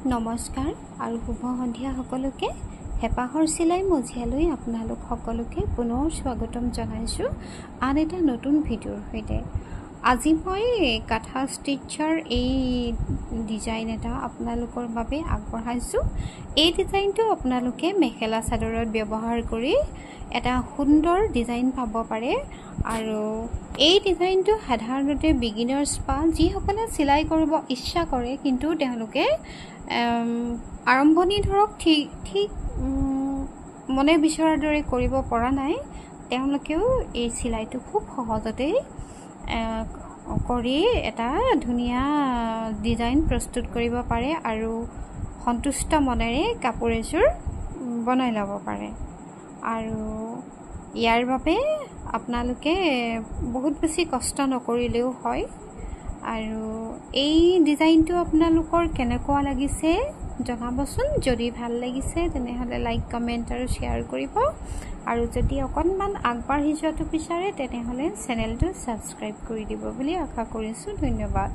নমস্কাৰ আৰু শুভ সন্ধিয়া সকলোকে হেপাহৰ চিলাই মজিয়ালৈ আপোনালোক সকলোকে পুনৰ স্বাগতম জনাইছোঁ আন এটা নতুন ভিডিঅ'ৰ সৈতে। আজি মই কাঠা ষ্টিচৰ এই ডিজাইন এটা আপোনালোকৰ বাবে আগবঢ়াইছোঁ। এই ডিজাইনটো আপোনালোকে মেখেলা চাদৰত ব্যৱহাৰ কৰি এটা সুন্দৰ ডিজাইন পাব পাৰে আৰু এই ডিজাইনটো সাধাৰণতে বিগিনাৰ্ছ বা যিসকলে চিলাই কৰিব ইচ্ছা কৰে কিন্তু তেওঁলোকে আৰম্ভণি ধৰক ঠিক মনে বিচৰাৰ দৰে কৰিব পৰা নাই, তেওঁলোকেও এই চিলাইটো খুব সহজতে কৰি এটা ধুনীয়া ডিজাইন প্ৰস্তুত কৰিব পাৰে আৰু সন্তুষ্ট মনেৰে কাপোৰ এযোৰ বনাই ল'ব পাৰে। আৰু ইয়াৰ বাবে আপোনালোকে বহুত বেছি কষ্ট নকৰিলেও হয়। আৰু এই ডিজাইনটো আপোনালোকৰ কেনেকুৱা লাগিছে জনাবচোন। যদি ভাল লাগিছে তেনেহ'লে লাইক কমেণ্ট আৰু শ্বেয়াৰ কৰিব আৰু যদি অকণমান আগবাঢ়ি যোৱাটো বিচাৰে তেনেহ'লে চেনেলটো ছাবস্ক্ৰাইব কৰি দিব বুলি আশা কৰিছোঁ। ধন্যবাদ।